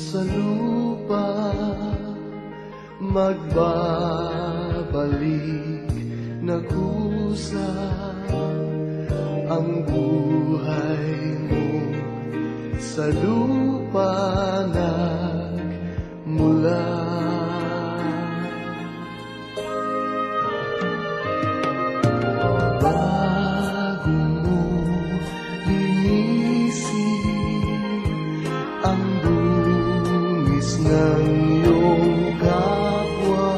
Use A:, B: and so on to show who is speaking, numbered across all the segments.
A: sa lupa, magbabalik na kusa ang buhay mo sa lupa nagmula. Bago mo linisin ang dungis ng iyong kapwa,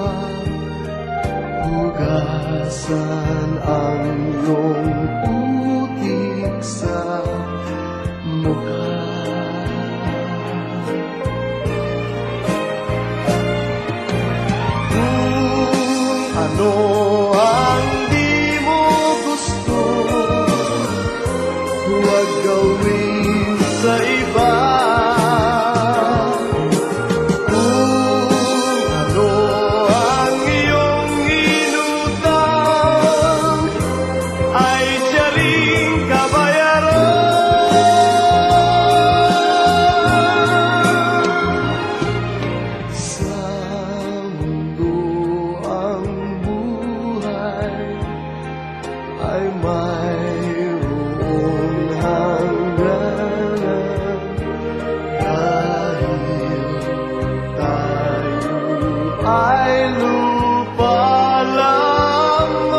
A: hugasan ang iyong putik sa mukha. Kung ano ang di mo gusto, huwag gawin sa iba. Ay mayroong hangganan dahil tayo ay lupa lamang.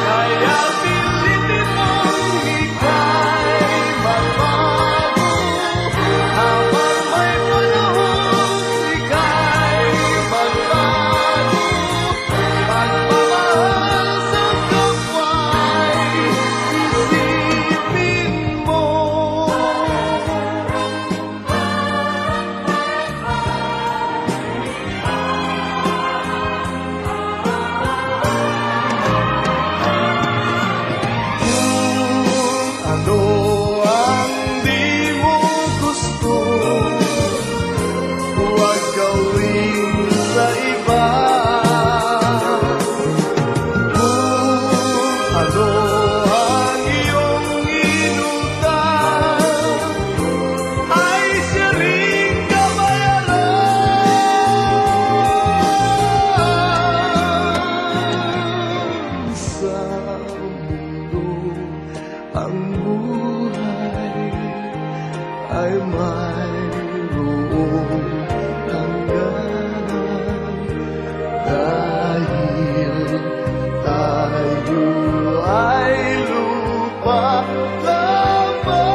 A: Kaya pilitin mong ika'y magbago habang may panahon. Ika'y magbago, pagmamahal sa kapwa'y isipin mo. Kung ano ang di mo gusto, huwag gawin sa iba. Kung ano ang iyong inutang, ay siya ring kabayaran. Sa mundo ang buhay ay mayroong hangganan dahil tayo ay lupa lamang.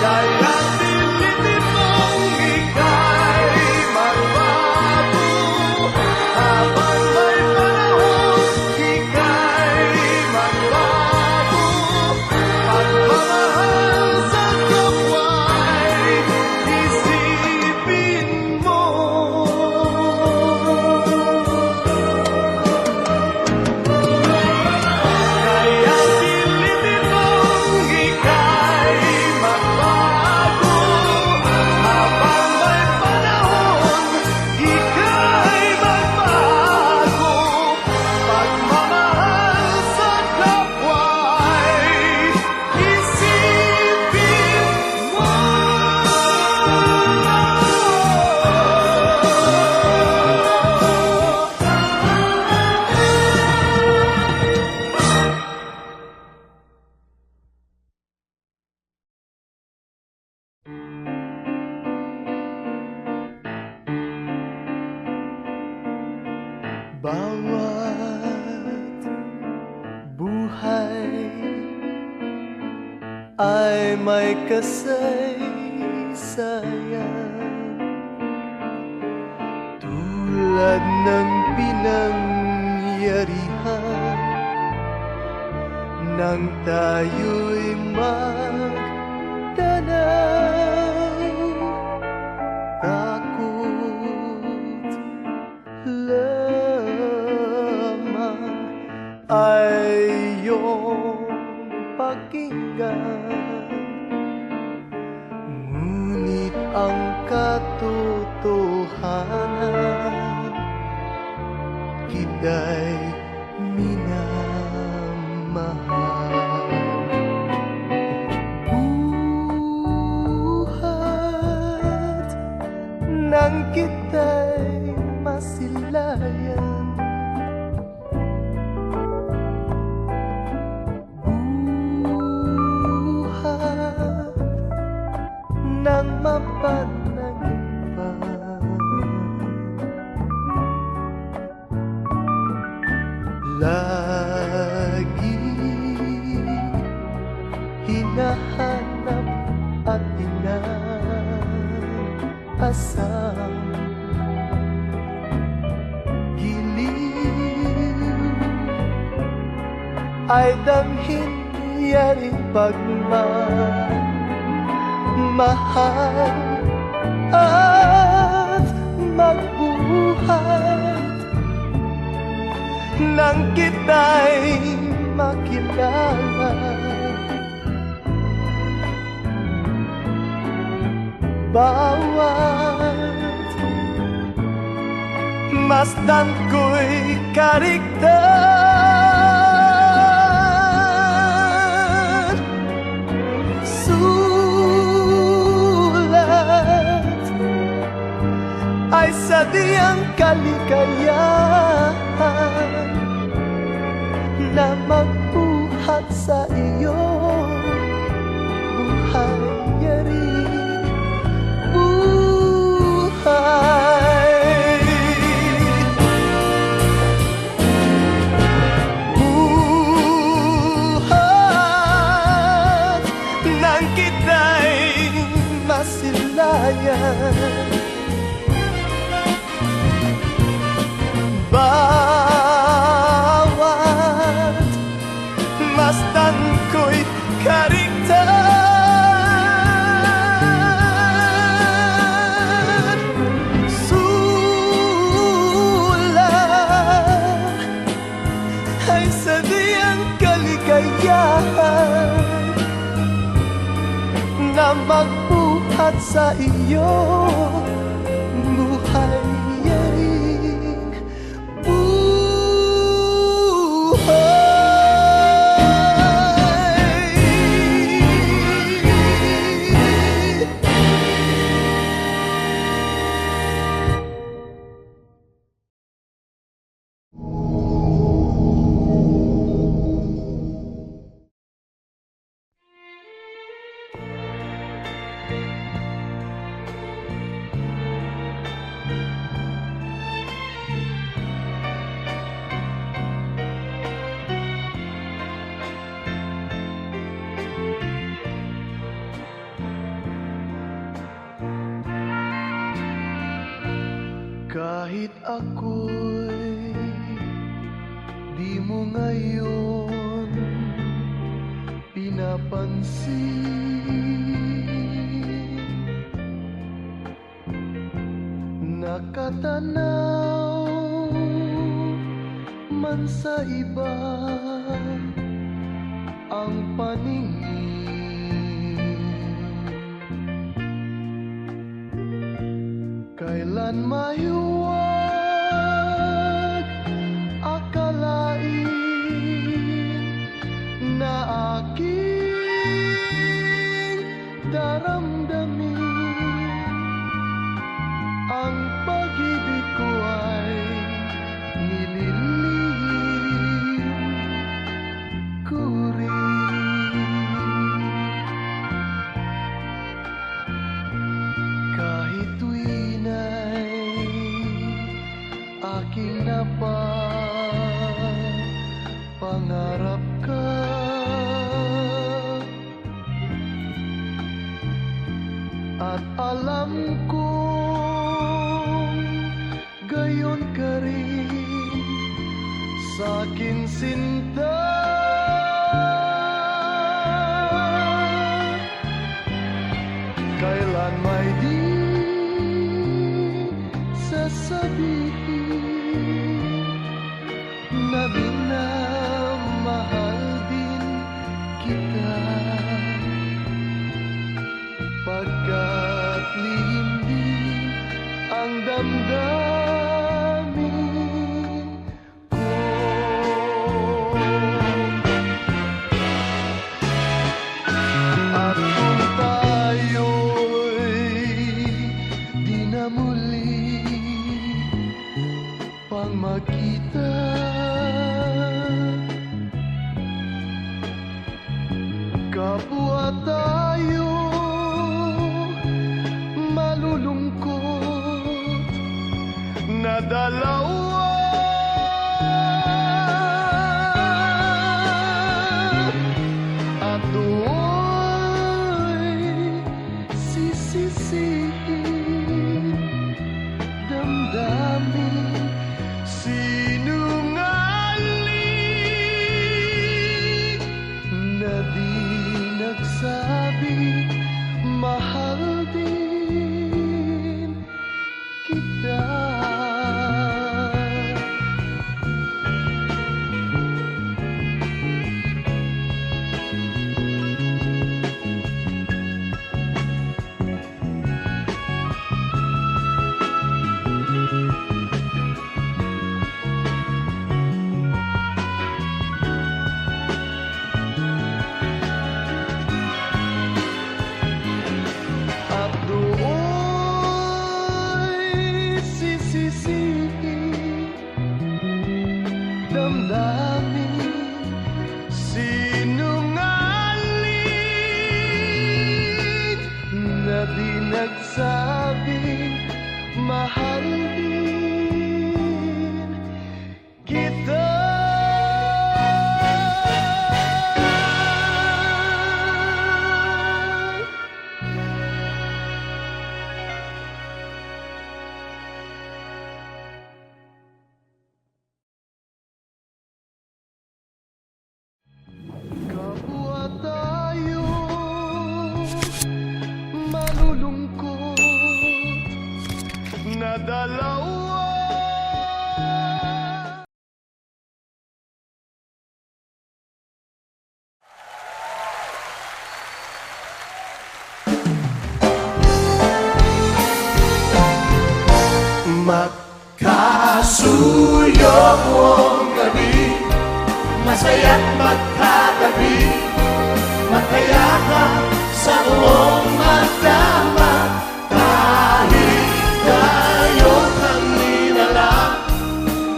A: Kaya pilitin mong ika'y magbago habang may panahon. Ika'y magbago, pagmamahal sa kapwa'y isipin mo. Kaya pilitin mong ika'y magbago habang may panahon. Ika'y magbago, pagmamahal sa kapwa'y isipin mo. Bawat buhay ay may kasaysayan, tulad ng pinangyarihan nang tayo'y magtanaw. Takot lamang ay iyong pakinggan, ngunit ang katotohanan kita'y minamahal. Buhat nang kita'y masilayan, buhat nang mapanagipan, lagi hinahanap at inaasam, giliw ay damhin yaring pagmamahal at magbuhat nang kita'y makilala. Bawat masdan ko'y kaligtan, sulat ay sadyang kaligayahan na magbuhat sa iyo, buhay yaring buhay. Buhat nang kita'y masilayan, bawat masdan ko'y karigtan, sulat ay sadyang kaligayahan na magbuhat sa iyo, buhay yaring kahit ako'y di mo ngayon pinapansin, nakatanaw man sa iba ang paningin, kailan mahiwag akalain na aking daramdamin ang pag-ibig ko ay nililihim ko rin. Kahit tuwin ay aking napapangarap ka, at alam kong gayon ka rin sa'kin sinta. Kailan may di sasabihin na minamahal din kita, pagkat lihim din ang damdamin magkita. Kapwa tayo malulungkot na dalawa. At do'y sisisihin damdamin sinungaling na di nagsabi mahal din kita. At do'y sisisihin damdamin sinungaling na di nagsabing mahal din kita. Kapwa tayo malulungkot na dalawa. Magkasuyong mong gabi, masaya't magkatabi, magkayakap sa buong magdama. Kahit ngayon kanina lang,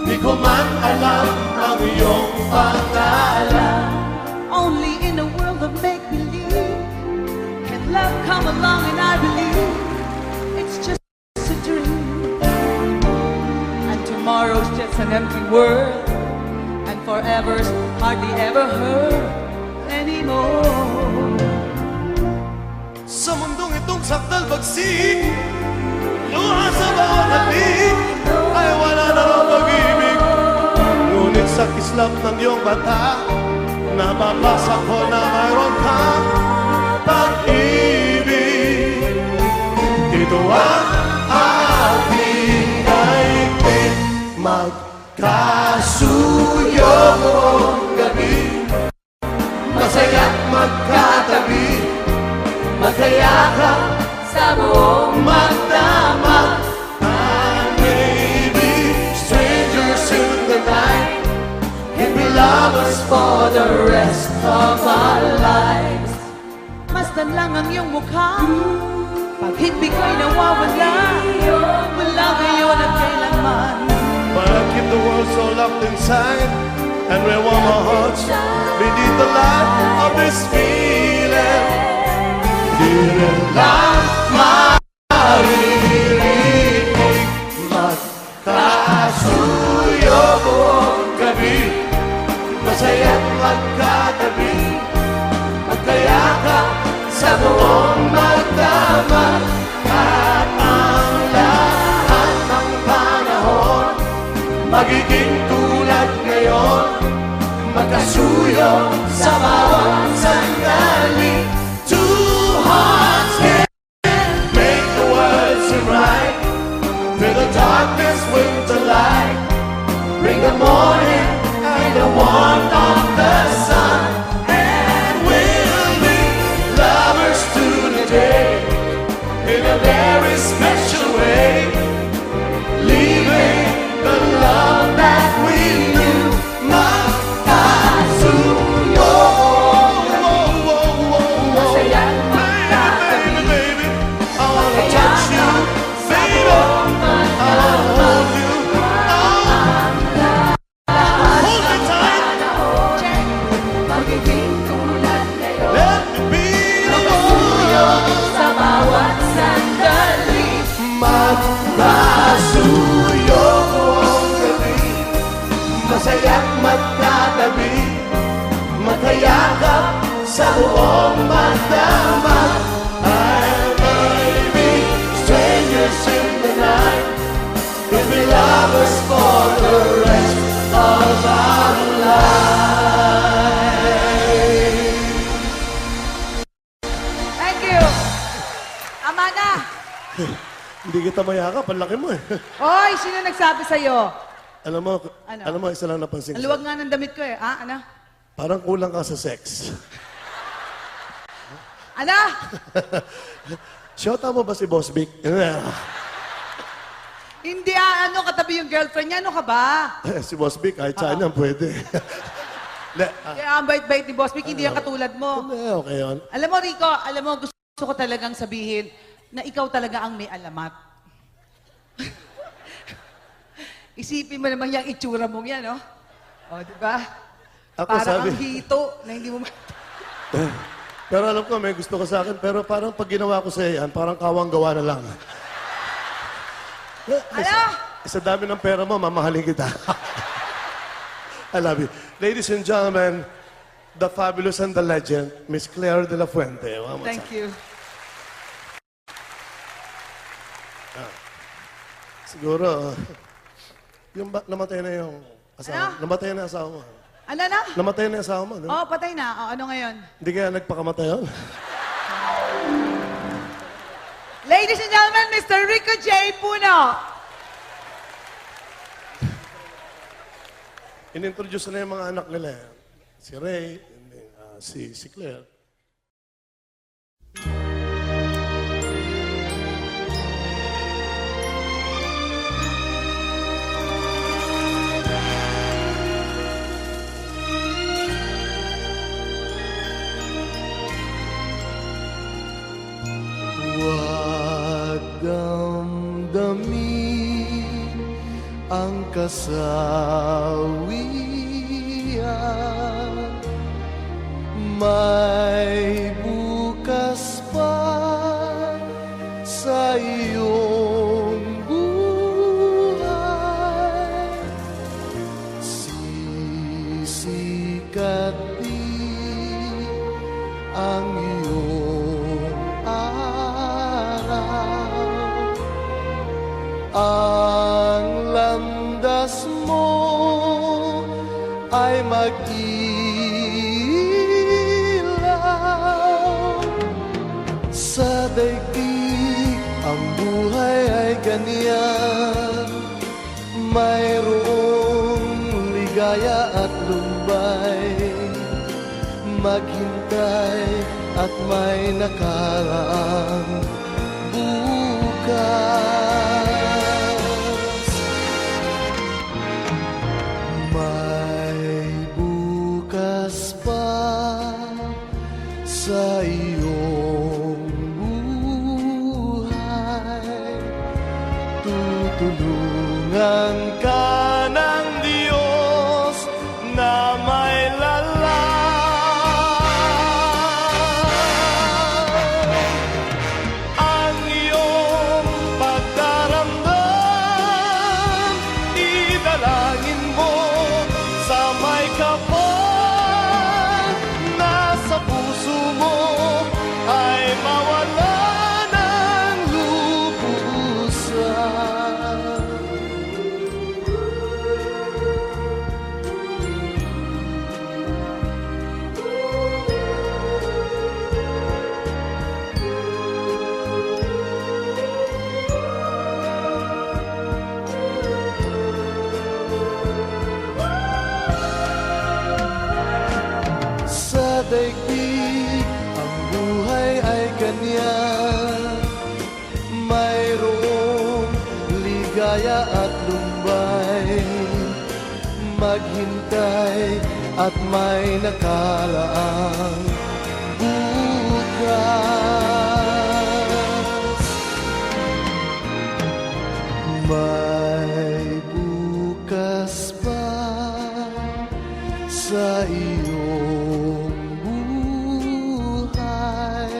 A: di ko man alam ang iyong pangalan.
B: Only in a world of make-believe can love come along, and I believe it's just a dream. And tomorrow's just an empty world, and forever's hardly ever heard anymore.
A: Sa mundong itong sakdal bagsik, luha sa bawat halik, ay wala na raw pag-ibig. Ngunit sa kislap ng iyong mata, nababasa ko na mayroon kang pag-ibig. Ito ang ating daigdig, magkasuyong mong gabi, masaya't magkatabi, magkayakap
B: Sa buong
A: magdama. And maybe strangers in the night can be lovers for the rest of our lives.
B: masdan lang ang iyong mukha, pag-ibig ko'y nawawala, wala ngayon at kailanman.
A: But I keep the world so locked inside, and we warm our hearts beneath the light of this feeling. Didn't lang maririnig, magkasuyo buong gabi, masaya't magkatabi, magkayakap sa buong magdama. At ang lahat ng panahon magiging tulad ngayon, magkasuyo sa bawat sandali. Two hearts can make the world seem right, through the darkness with the light, bring the morning and the warmth of the sun. And we'll be lovers to the day, in a very special way, leaving the love that we knew. Magkasuyo sa buong magdama I may be strangers in the night We'll be lovers for the rest of our life.
B: Thank you. Tama na.
A: Hindi kita mayakap, ang laki mo eh.
B: Hoy, sino nagsabi sa'yo?
A: Alam mo,
B: Ano?
A: alam mo, isa lang napansin
B: Ang
A: ko.
B: luwag nga ng damit ko eh. Ah, ano?
A: Parang kulang ka sa sex.
B: Ano?
A: Shota mo ba si Boss Vic?
B: Hindi ano, katabi yung girlfriend niya. Ano ka ba?
A: Si Boss Vic, kahit saan yan, pwede. Hindi,
B: Kaya ang bait-bait ni Boss Vic, hindi yan katulad mo.
A: okay yun.
B: Alam mo, Rico, alam mo, gusto ko talagang sabihin na ikaw talaga ang may alamat. Isipin mo naman yung itsura mong yan, no? O, di ba?
A: Ako
B: Parang
A: sabi-
B: ang hito na hindi mo
A: Pero alam ko, may gusto ka sa akin, pero parang pag ginawa ko sa yan, parang kawang gawa na lang.
B: Ano?
A: Sa dami ng pera mo, mamahalin kita. I love you. Ladies and gentlemen, the fabulous and the legend, Miss Claire de la Fuente. One more
B: Thank
A: time.
B: you.
A: Siguro, namatay na yung asawa.
B: Ano?
A: Namatay na yung asawa mo.
B: Ano na?
A: Namatay na yung asawa mo, no?
B: Oh, patay na. Oh, ano ngayon?
A: Hindi kaya nagpakamatay yun?
B: Ladies and gentlemen, Mr. Rico J. Puno.
A: In-introduce na yung mga anak nila. Si Ray, si Claire. Huwag damdamin ang kasawian May bukas pa sa iyong buhay Sisikat din ang iyong araw Ang landas mo ay mag-ilaw Sa daigdig ang buhay ay ganyan Mayroong ligaya at lumbay Maghintay at may nakaraang bukas May bukas pa sa iyong buhay Tutulungan ka ng Diyos na may ang iyong pagdaramdam idalangin mo sa may kapal nasa puso mo ay mawala ng lubusan Sa daigdig ang buhay ay ganyan Mayroong ligaya at lumbay Maghintay at may nakaraang bukas May bukas pa sa iyong buhay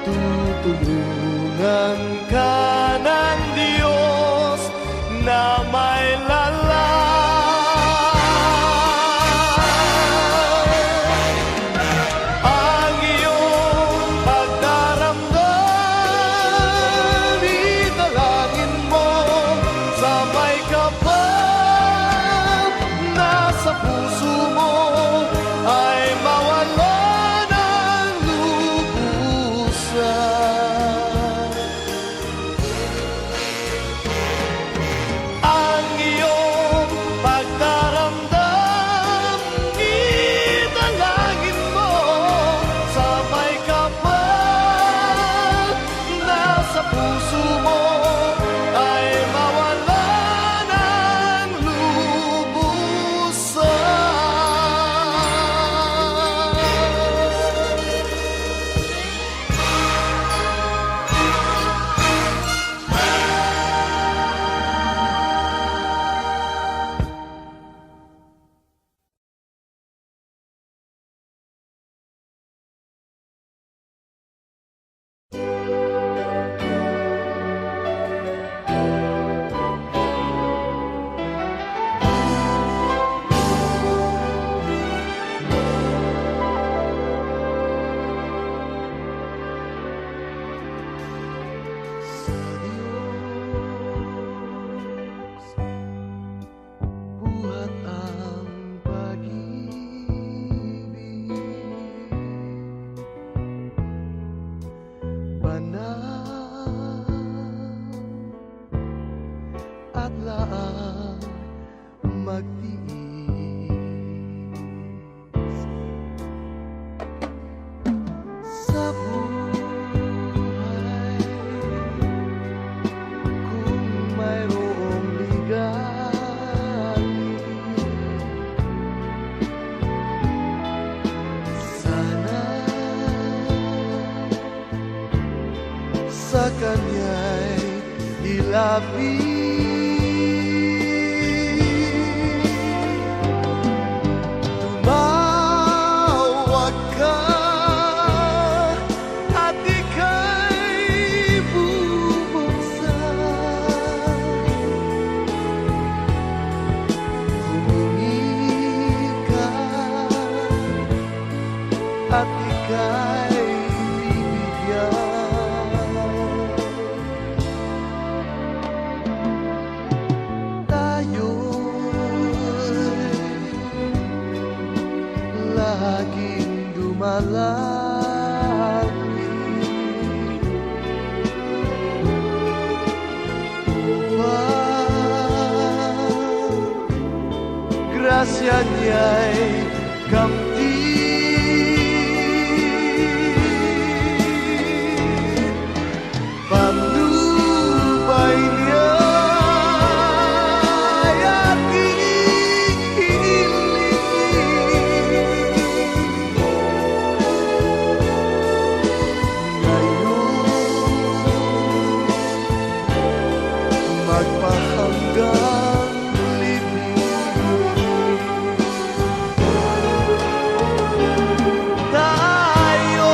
A: Tutulungan ka ng Diyos na may lalay kapal nasa puso mo ay mawala ng lubusan. Ang iyong pagdaramdam, idalangin mo sa may kapal nasa puso mo ay mawala ng buhat ang pag-ibig, banal at laang magtiis sa buhay. Kung mayroong ligali, sana sa kanya'y ilapit. Tumawag ka at ika'y bubuksan. Humingi ka at ika'y bibigyan. Tayo'y laging dumalangin upang grasya niya'y kamtin. Patnubay niya'y ating hilingin. Ngayon magpahanggang libing, tayo'y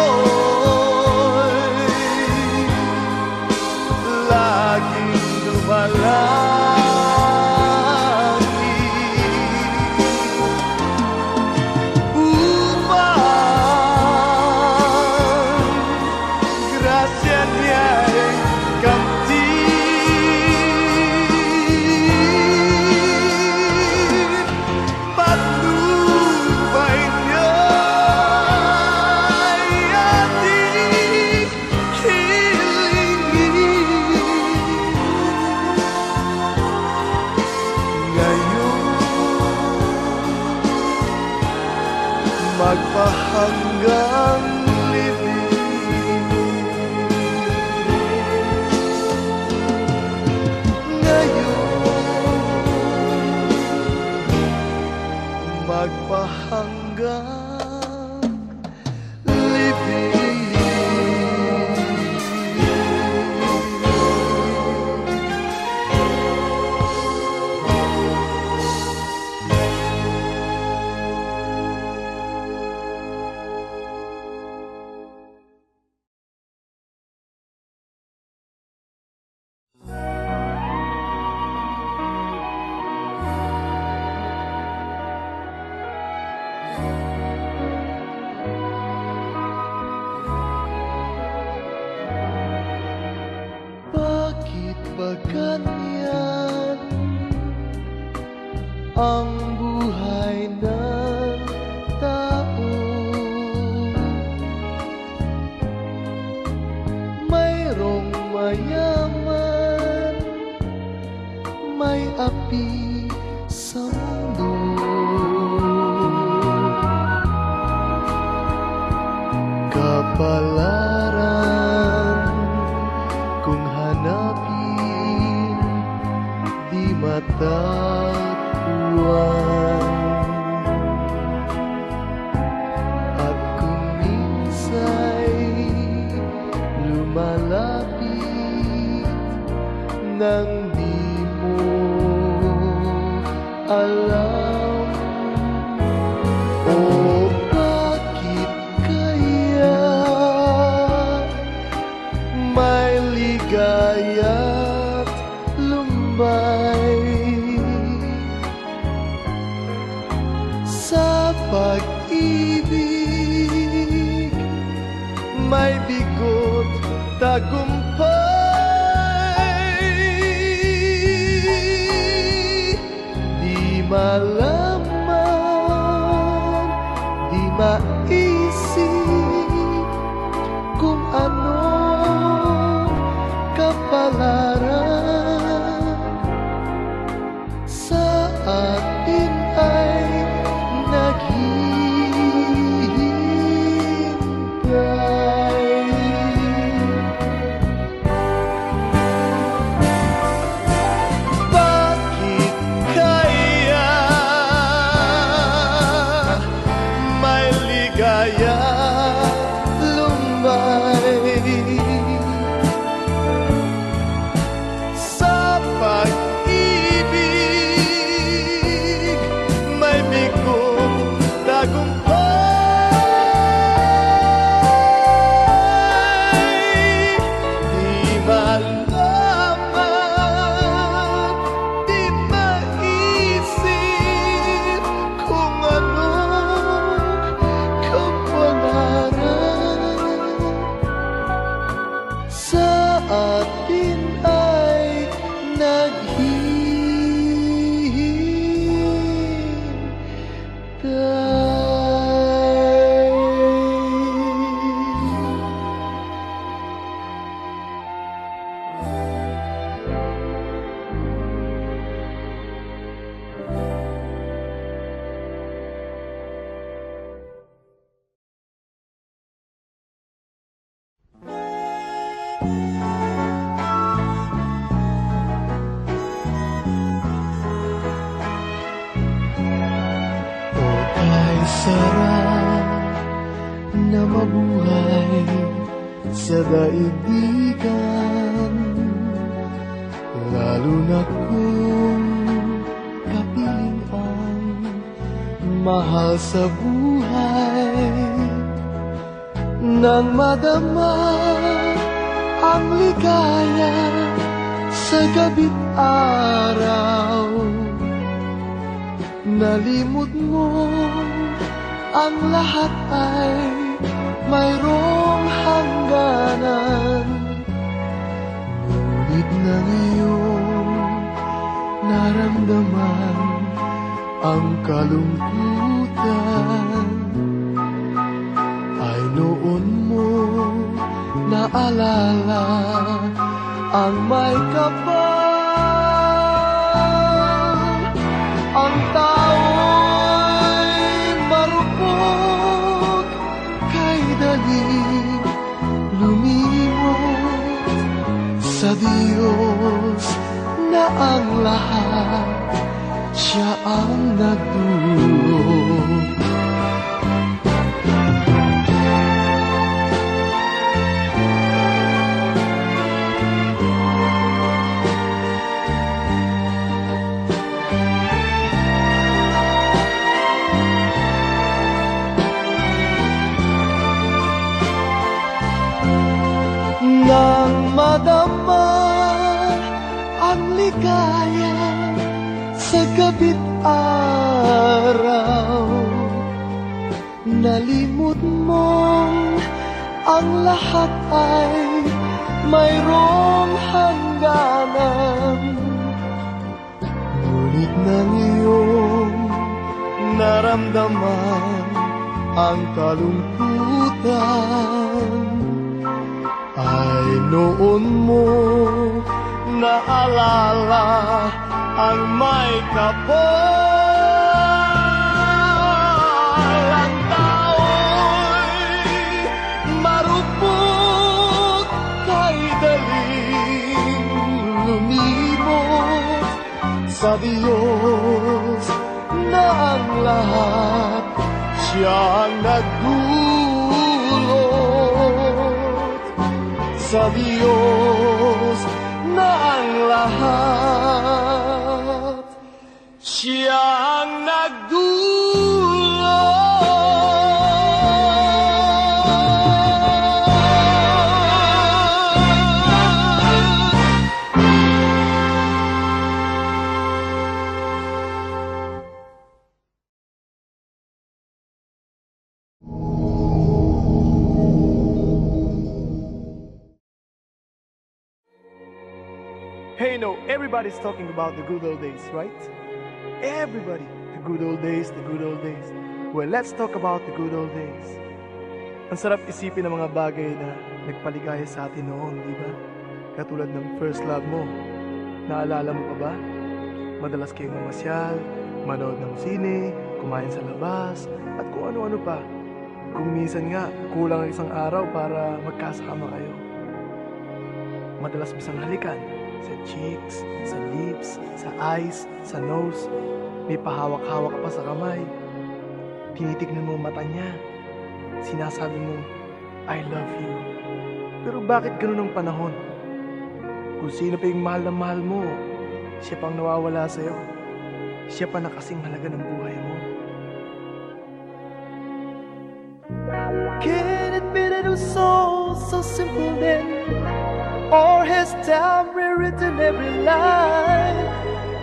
A: laging dumalangin upang grasya niya'y kamtin. Patnubay niya'y ating hilingin. Ngayon magpahanggang libing. Ngayon magpahanggang libing. ang buhay ng tao. Mayroong mayaman, may api sa mundo. Kapalaran kung hanapin, di matatagpuan. At kung minsa'y lumalapit nang di mo alam, o bakit kaya may ligaya't lumbay sa pag-ibig, may bigot tagumpay. Di malaman, di maisip kung ano kapalaran sa atin ay naghihintay. Bakit kaya may ligaya lumbay sa pag-ibig, may bigong tagumpay. Di malaman, di maisip kung anong kapalaran sa atin ay kay sarap na mabuhay sa daigdigan, lalo na kung kapiling ang mahal sa buhay. Nang madama ang ligaya sa gabi't araw, nalimot mo ang lahat ay mayroong hangganan. Ngunit nang iyong naramdaman ang kalungkutan, ay noon mo naalala ang may kapal. Ang tao'y marupok, kay daling lumimot sa Diyos na ang lahat, siya ang nagdulot. Nang madama ang ligaya sa gabi't araw, nalimot mong ang lahat ay mayroong hangganan. Ngunit nang iyong naramdaman ang kalungkutan ay noon mo naalala ang may kapal. Ang tao'y marupok kay daling lumibot sa Diyos na ang lahat siyang nagdulot. Sa Diyos na ang lahat siyang nagdulot.
C: Hey, no, everybody's talking about the good old days, right? Everybody, the good old days, the good old days. Well, let's talk about the good old days. Ang sarap isipin ng mga bagay na nagpaligaya sa atin noon, di ba? Katulad ng first love mo. Naalala mo pa ba? Madalas kayong mamasyal, manood ng sine, kumain sa labas, at kung ano-ano pa. Kung minsan nga, kulang ang isang araw para magkasama kayo. Madalas bisang halikan. Sa cheeks, sa lips, sa eyes, sa nose. May pahawak-hawak pa sa kamay. Tinitignan mo mata niya. Sinasabi mo, I love you. Pero bakit ganun ang panahon? Kung sino pa yung mahal na mahal mo, siya pang nawawala sa'yo. Siya pa nakasing halaga ng buhay mo.
A: Can it be that it was so simple then? Or has time rewritten every line?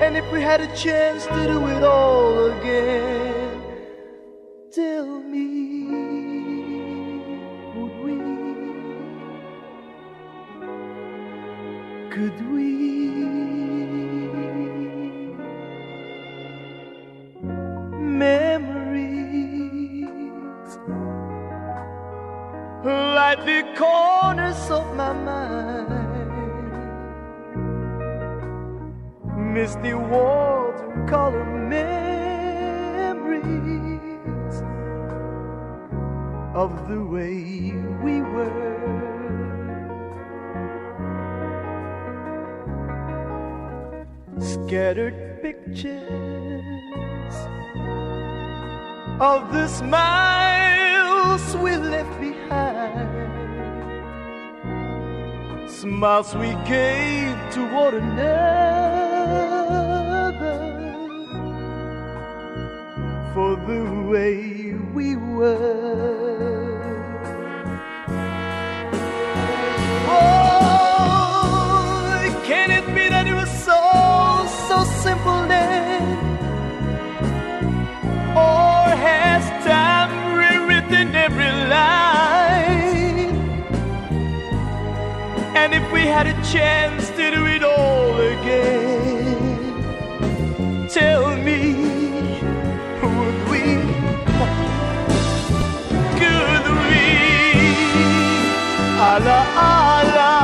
A: And if we had a chance to do it all again, tell me, would we? Could we? Memories like the corners of my mind, misty watercolor memories of the way we were. Scattered pictures of the smiles we left behind, smiles we gave to one another for the way we were. Oh, can it be that it was so simple then? Or has time rewritten every line? And if we had a chance to do it all again, tell me, would we? Could we? Ala-ala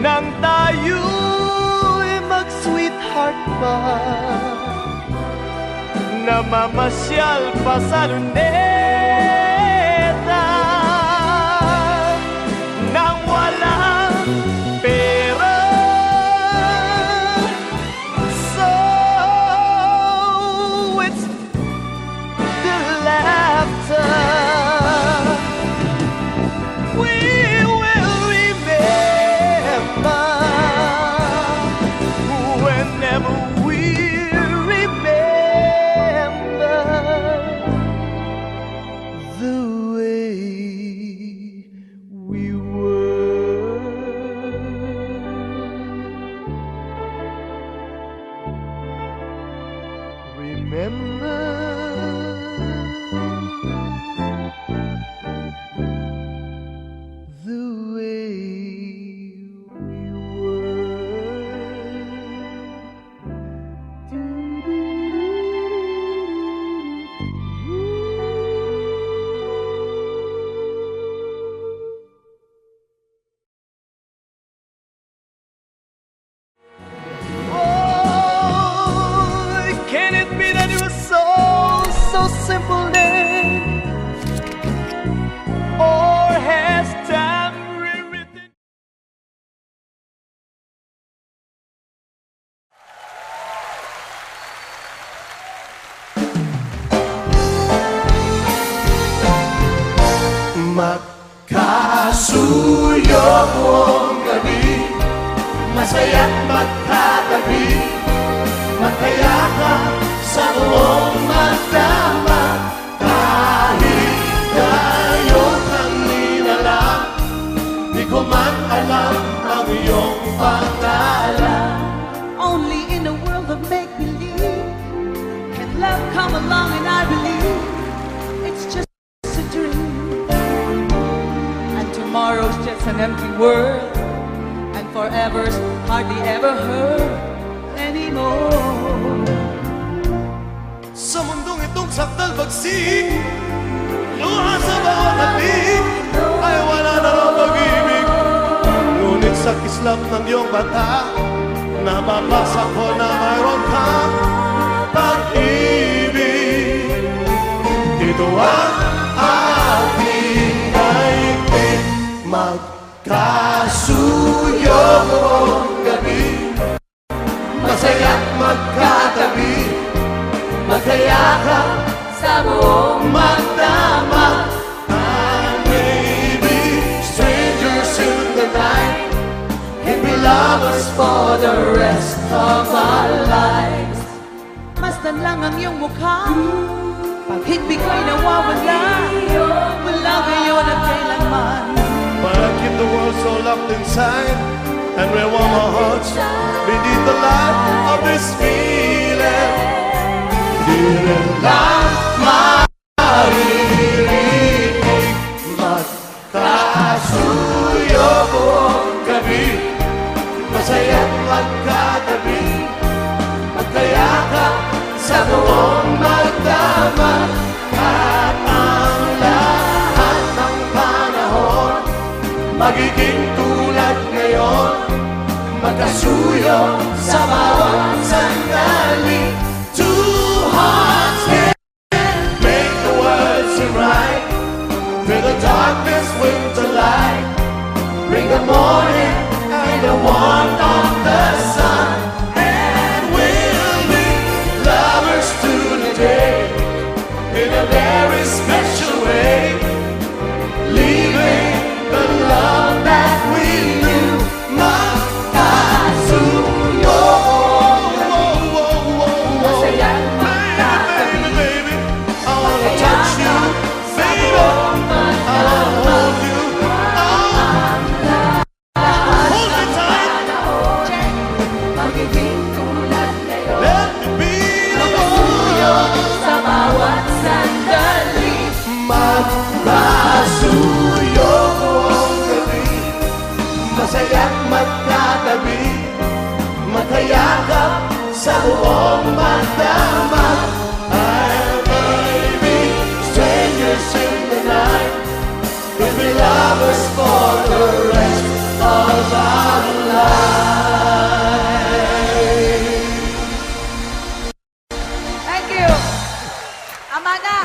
A: nang tayo'y mag-sweetheart pa, namamasyal pa sa luneta nang walang pera. So it's the laughter we will remember whenever we remember the way we were. Remember the way we were. Masaya't magkatabi, magkayakap sa buong magdama. Kahit ngayon kanina lang, di ko man alam ang iyong pangalan.
B: Only in a world of make-believe can love come along, and I believe it's just a dream. And tomorrow's just an empty world, and forever's hardly ever heard anymore.
A: Sa mundong itong sakdal bagsik, luha sa bawat halik, ay wala na raw pag-ibig. Ngunit sa kislap ng iyong bata, nababasa ko na mayroon kang pag-ibig. Ito ang aking daigdig, magkasuyo buong gabi, masaya't magkatabi, magkayakap sa buong magdama. And maybe strangers in the night can be lovers for the rest of our lives.
B: Masdan lang ang iyong mukha, pag-ibig ko'y nawawala, wala ngayon at kailanman.
A: But I keep the world so locked inside, and we warm our hearts beneath the light of this feeling. Di rin lang maririnig, magkasuyo buong gabi, masaya't magkatabi, magkayakap sa buong magdama. At ang lahat ng panahon magiging tulad ngayon, magkasuyo sa bawat sandali. Two hearts can make the world seem right, through the darkness with the light, bring the morning and the warmth of the sun. And we'll be lovers to the day, in a very special way, leaving the love that we knew. Magkasuyo,
B: Masaya't
A: baby, baby, I wanna touch you, baby, I wanna hold you, hold me tight,
B: magiging tulad ngayon,
A: let me be the one.
B: sa bawat sandali.
A: Magkasuyo buong gabi, masaya't magkatabi, magkayakap sa buong magdama. And maybe strangers in the night will be lovers for the rest of our lives.
B: Thank you. Amanda.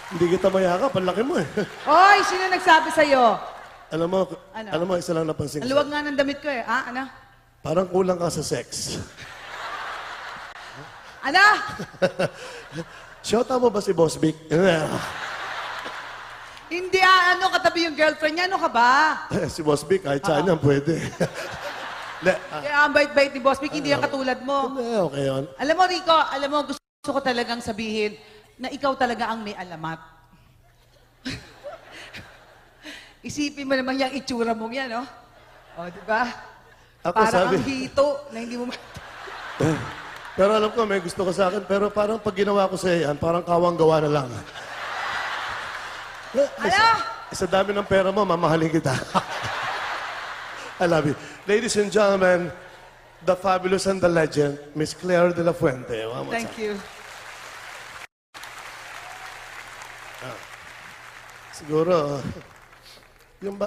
A: Hindi kita mayakap, ang laki mo eh.
B: Hoy, sino nagsabi sa'yo?
A: Alam mo,
B: Ano?
A: alam mo, isa lang napansin
B: Ang
A: ko.
B: luwag nga ng damit ko eh. Ah, ano?
A: Parang kulang ka sa sex.
B: Ano?
A: Shota mo ba si Boss Vic?
B: Hindi ano, katabi yung girlfriend niya. Ano ka ba?
A: Si Boss Vic, kahit saan yan, pwede.
B: Kaya ang bait-bait ni Boss Vic, hindi yan katulad mo.
A: Okay yun.
B: Alam mo, Rico, alam mo, gusto ko talagang sabihin na ikaw talaga ang may alamat. Isipin mo naman yung itsura mong yan, no? O, di ba?
A: Ako
B: Parang
A: sabi-
B: ang hito na hindi mo...
A: Pero alam ko, may gusto ko sa akin, pero parang pag ginawa ko sa yan, parang kawang-gawa na lang.
B: Ano?
A: Sa dami ng pera mo, mamahalin kita. I love you. Ladies and gentlemen, the fabulous and the legend, Miss Claire de la Fuente. One more
B: Thank
A: time.
B: you.
A: Siguro,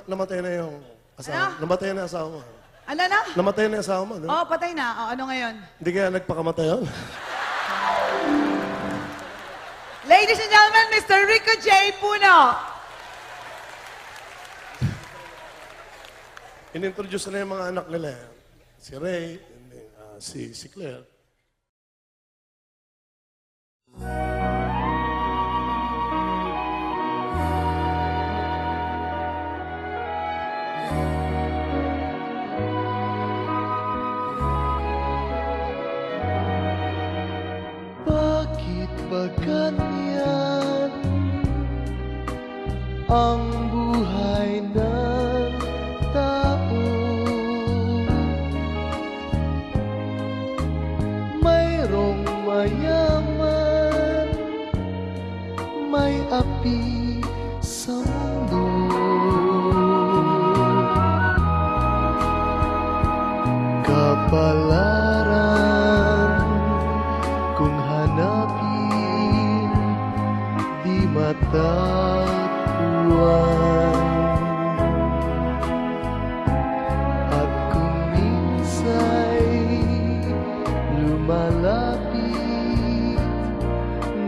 A: namatay na yung asawa.
B: Ano?
A: Namatay na yung asawa mo.
B: Ano na?
A: Namatay na yung asawa mo, no?
B: Oh, patay na. Oh, ano ngayon?
A: Hindi kaya nagpakamatay yun?
B: Ladies and gentlemen, Mr. Rico J. Puno.
A: In-introduce na yung mga anak nila. Si Ray, si Claire. ba ganyan ang buhay ng tao? Mayroong mayaman, may api sa mundo. Kapalaran kung hanapin, di matatagpuan. At kung minsa'y lumalapit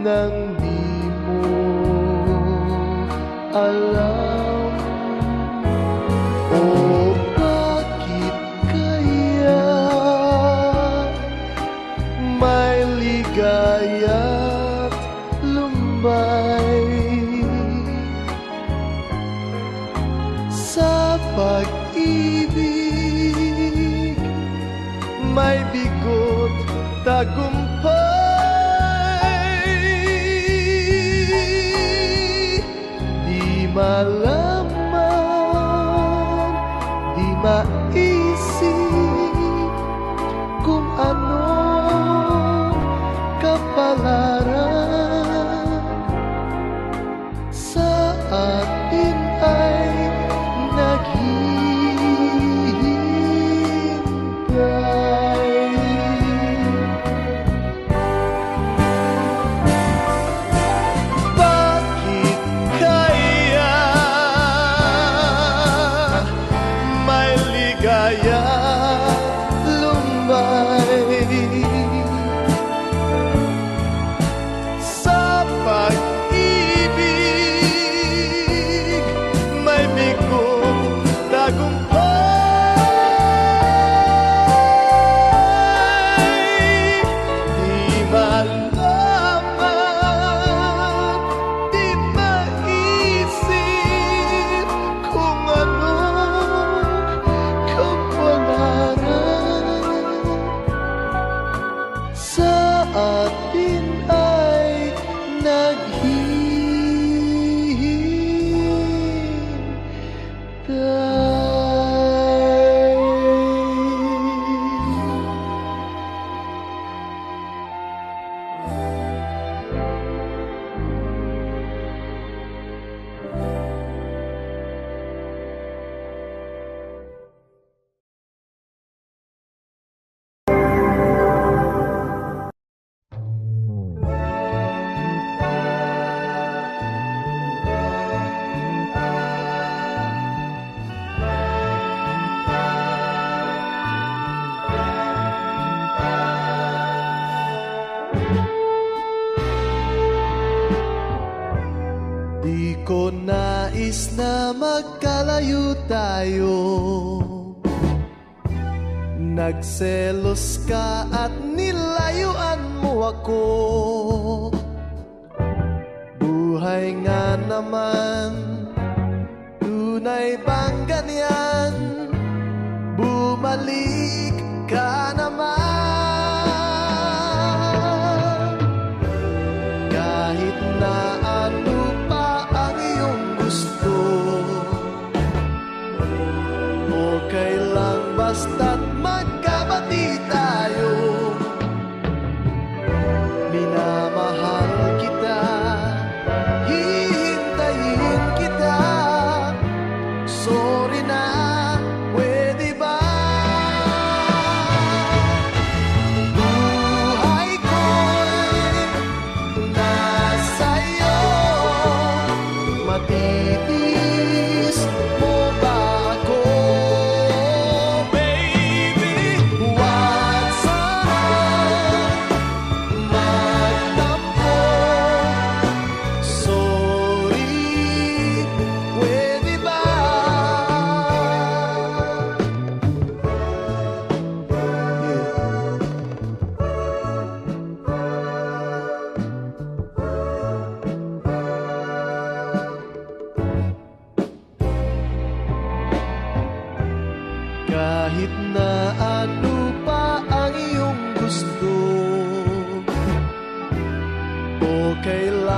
A: nang di mo alam, o bakit kaya may ligaya't lumbay sa pag-ibig, may bigot tagumpay. Di malaman, di maisip kung ano kapalaran sa atin ay naghihintay. Bakit kaya may ligaya lumbay sa pag-ibig, may bigong tagumpay. Di malaman, di maisip kung anong kapalaran sa atin ay naghihintay. Di ko nais na magkalayo tayo. Nagselos ka at nilayuan mo ako. Buhay nga naman, tunay bang ganyan? Bumalik ka naman. Kahit na ano pa ang iyong gusto, okay lang basta't magkabati tayo. Minamahal kita, hihintayin kita. Sorry na, pwede ba?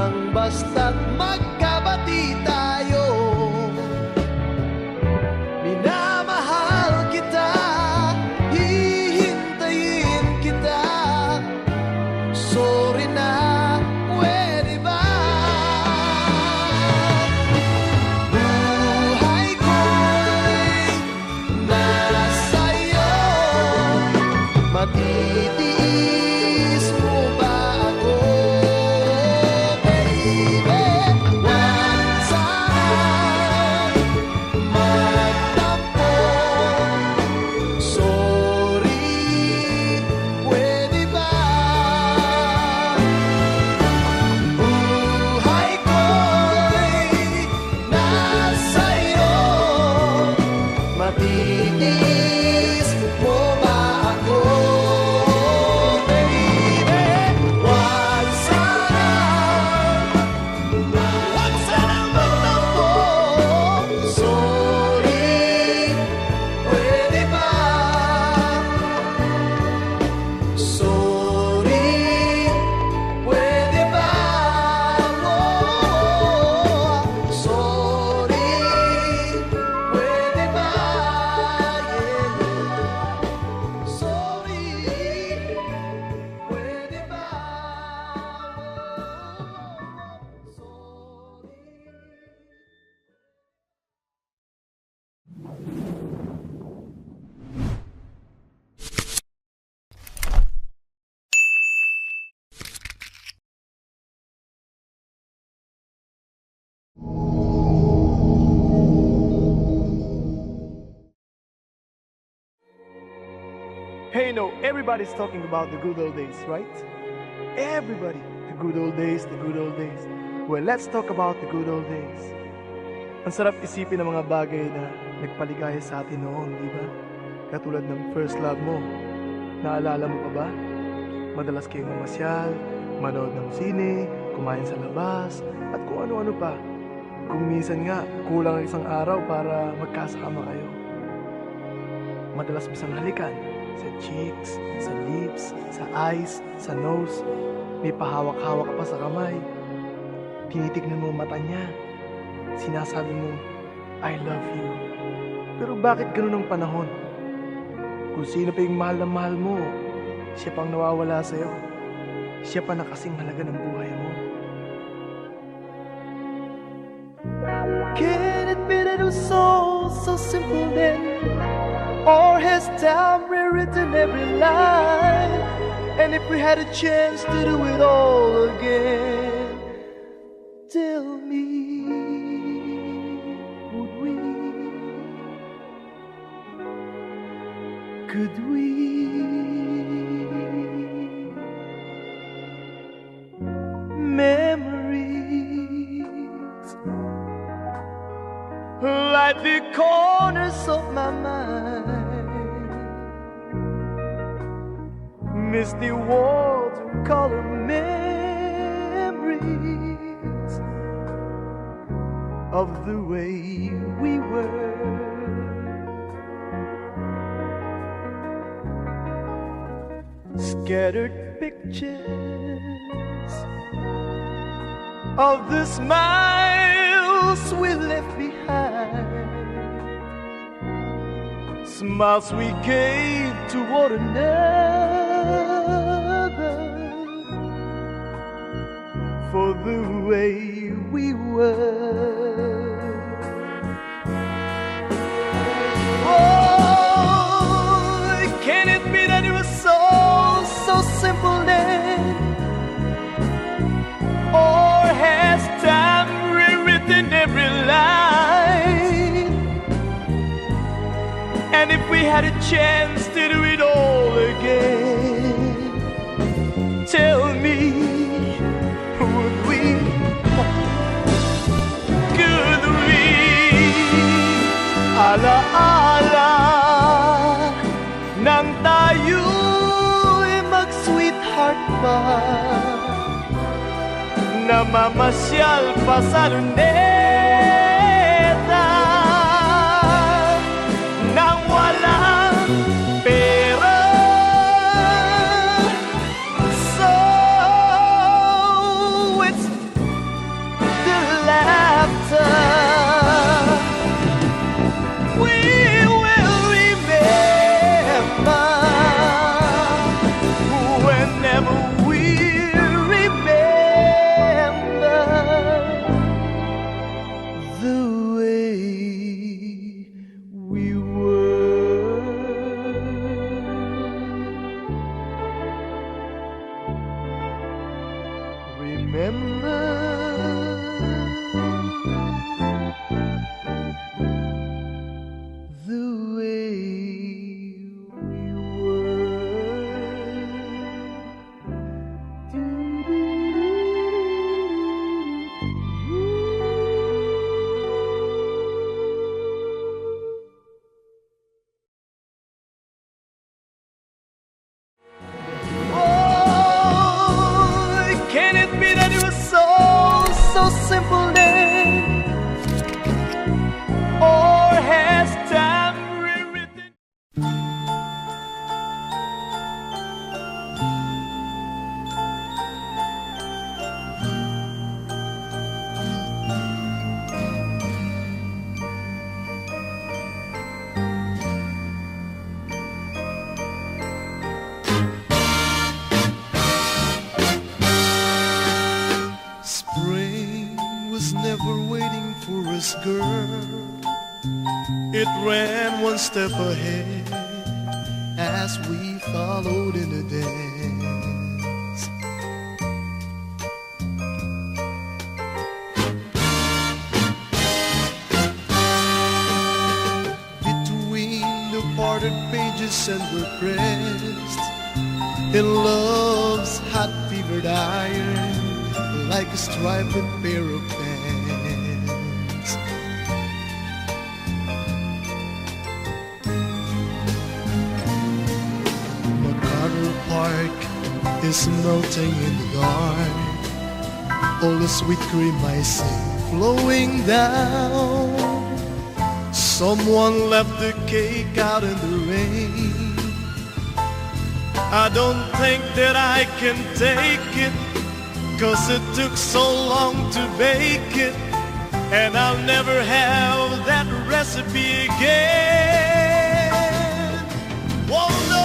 A: lang basta't magkabati tayo. Minamahal kita, hihintayin kita. Sorry na, pwede ba? Buhay ko'y nasa'yo. Matitiis mo ba ako, baby? Huwag sana magtampo. Sorry, pwede ba? Buhay ko'y nasa'yo. Matitiis mo ba ako, baby? Huwag sana magtampo. Sorry, pwede ba? Sorry, pwede ba? Sorry, pwede ba? Sorry, pwede ba?
C: Hey, everybody's talking about the good old days, right? Everybody, the good old days, the good old days. Well, let's talk about the good old days. Ang sarap isipin ng mga bagay na nagpaligaya sa atin noon, di ba? Katulad ng first love mo. Naalala mo pa ba? Madalas kayong mamasyal, manood ng sine, kumain sa labas, at kung ano-ano pa. Kung minsan nga, kulang ang isang araw para magkasama kayo. Madalas bisang halikan. Sa cheeks, sa lips, sa eyes, sa nose. May pahawak-hawak pa sa kamay. Tinitignan mo ang mata niya. Sinasabi mo, I love you. Pero bakit ganun ang panahon? Kung sino pa yung mahal na mahal mo, siya pang nawawala sa'yo. Siya pa na kasing halaga ng buhay mo.
A: Can it be that it was so simple then? Or has time rewritten every line? And if we had a chance to do it all again, tell me, would we? Could we? Memories like the corners of my mind, misty watercolor memories of the way we were. Scattered pictures of the smiles we left behind, smiles we gave to one another for the way we were. Oh, can it be that it was so simple then? Or has time rewritten every line? And if we had a chance to do it all again, tell me, would we? Could we? Ala-ala nang tayo'y mag-sweetheart pa, namamasyal pa sa luneta, nang walang pera. So it's
C: will remember the way we were. Remember the way we Oh, can it be that it was so simple then? Or has time rewritten?
A: Spring was never waiting for us, girl. It ran one step ahead as we followed in the dance. Between the parted pages and were pressed in love's hot fevered iron, like a striped pair of pants. MacArthur Park is melting in the dark. All the sweet cream I see flowing down. Someone left the cake out in the rain. I don't think that I can take it, 'cause it took so long to bake it, and I'll never have that recipe again. Oh no!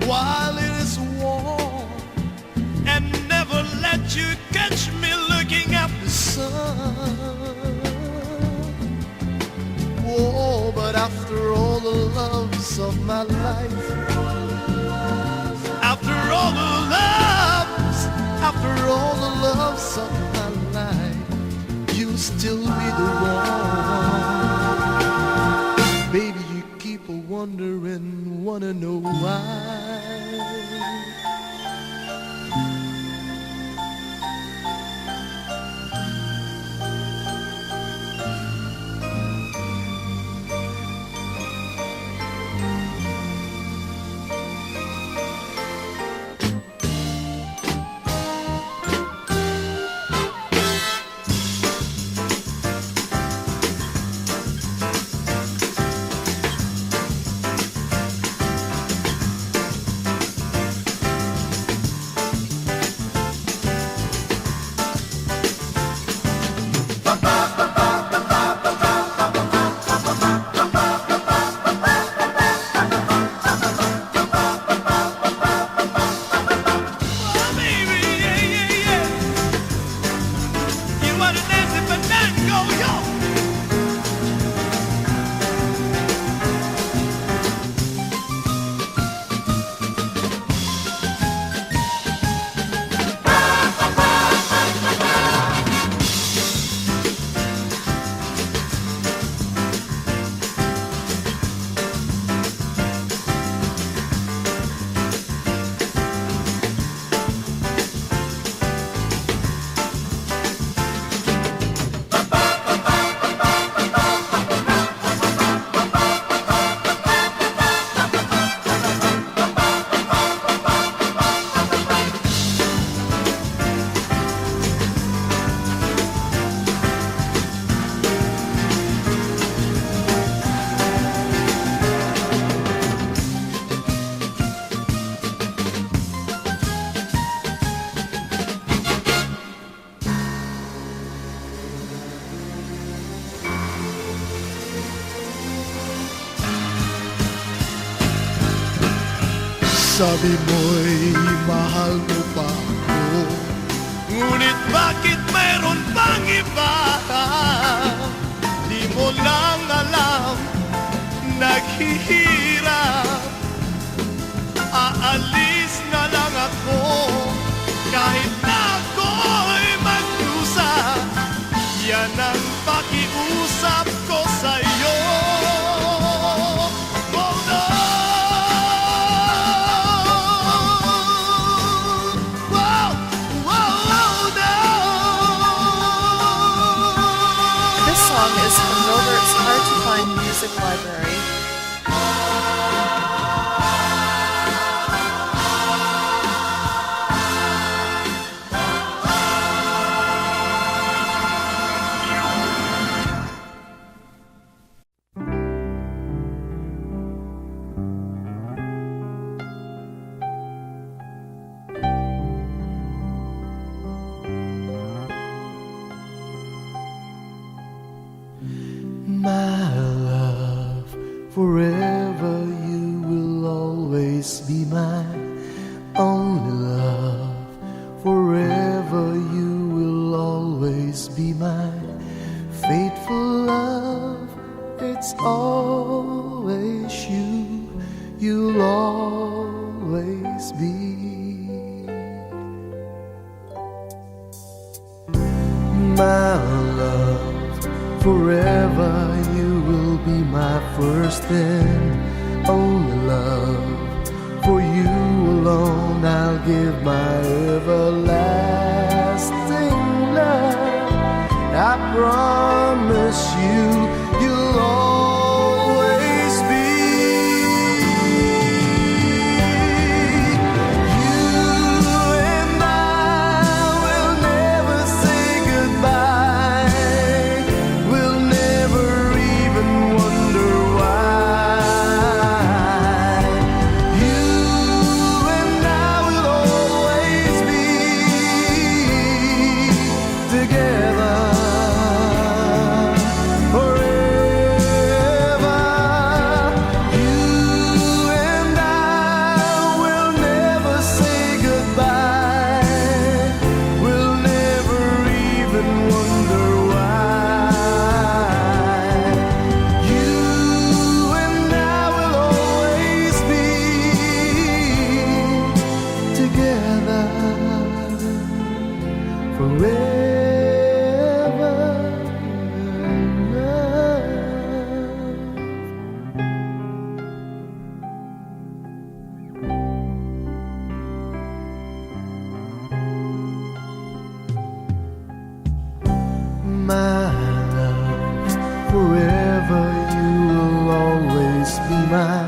A: While it is warm, and never let you catch me looking at the sun. Oh, but after all the loves of my life, after all the loves, after all the loves of my life, you still be the one. Baby, you keep a wondering, wanna know why. Sabi mo'y mahal mo pa ako, ngunit bakit mayroon pang iba? Di mo lang alam, naghihirap. Aalis na lang ako, kahit na ako'y magdusa. Yan ang pakiusap ko sa'yo. Oh no! Wow! Wow! No!
D: This song is from Robert's Hard to Find Music Library.
A: My love, forever you will always be my only love. Forever you will always be my faithful love. It's always you, you'll always be. My love, forever you will be my first and only love. For you alone I'll give my everlasting love. I promise you, you'll always be. You and I will never say goodbye. We'll never even wonder why. You and I will always be together forever. You and I will never say goodbye. We'll never even wonder why. You and I will always be together forever. My love, forever you will always be my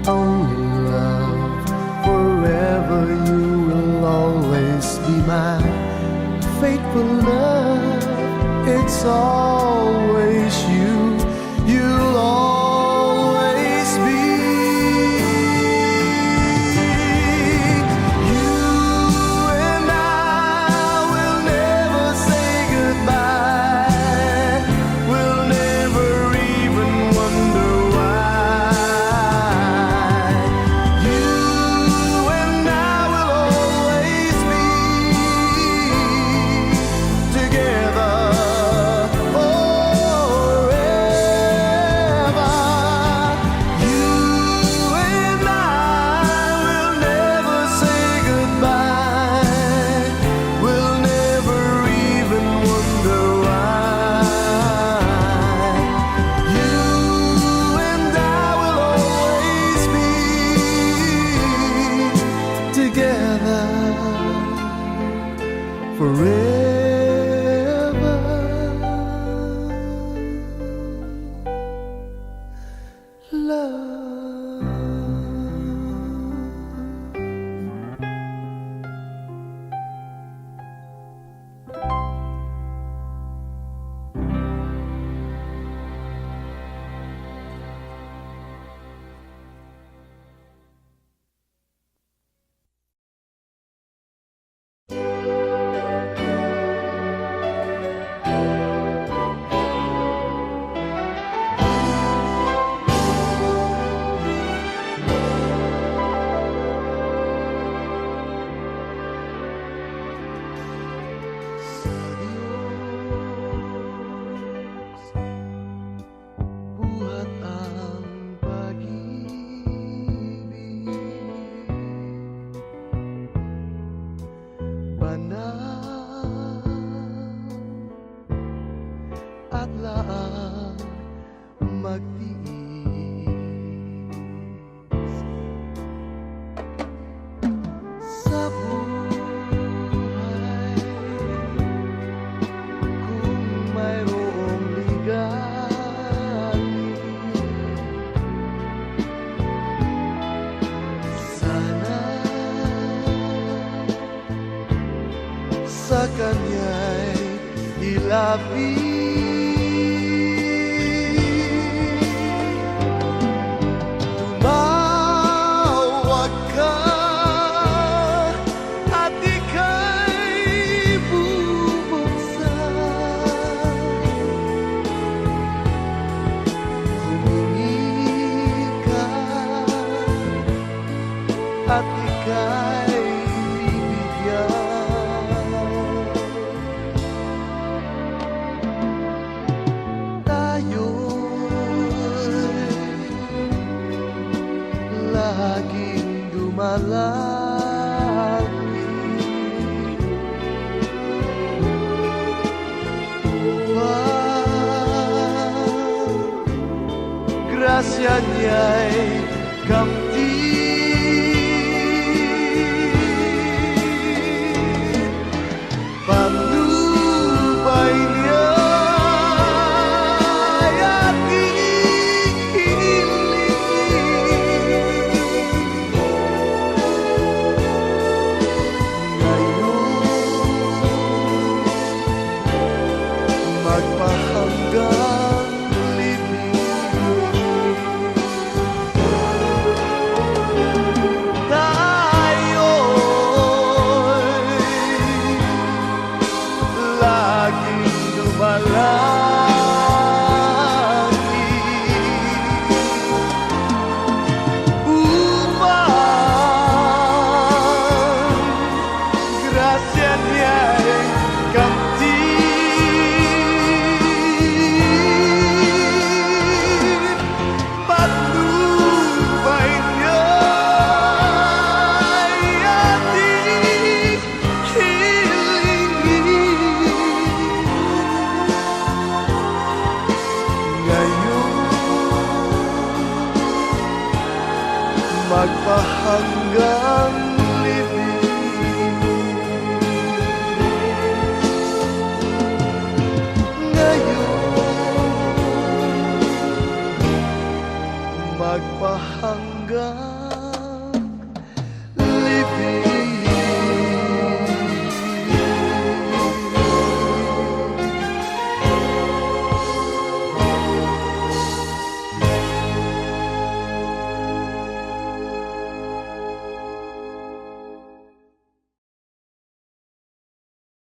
A: only love. Forever you will always be my faithful love. It's always you, you'll always be. You and I will never say goodbye. We'll never even wonder why. You and I will always be together forever. You and I will never say goodbye. We'll never even wonder why. You and I will always be together forever. Love. na at laang magtiis sa buhay. Kung mayroong ligali, sana sa kanya'y ilapit. Tumawag ka at ika'y bubuksan. Humingi ka at ika'y bibigyan. Tayo'y laging dumalangin upang grasya niya'y kamtin. Patnubay niya'y ating hilingin. Ngayon, magpahanggang libing. Tayo'y laging dumalangin upang grasya niya'y kamtin. Patnubay niya'y ating hilingin. Ngayon, magpahanggang libing. Ngayon, magpahanggang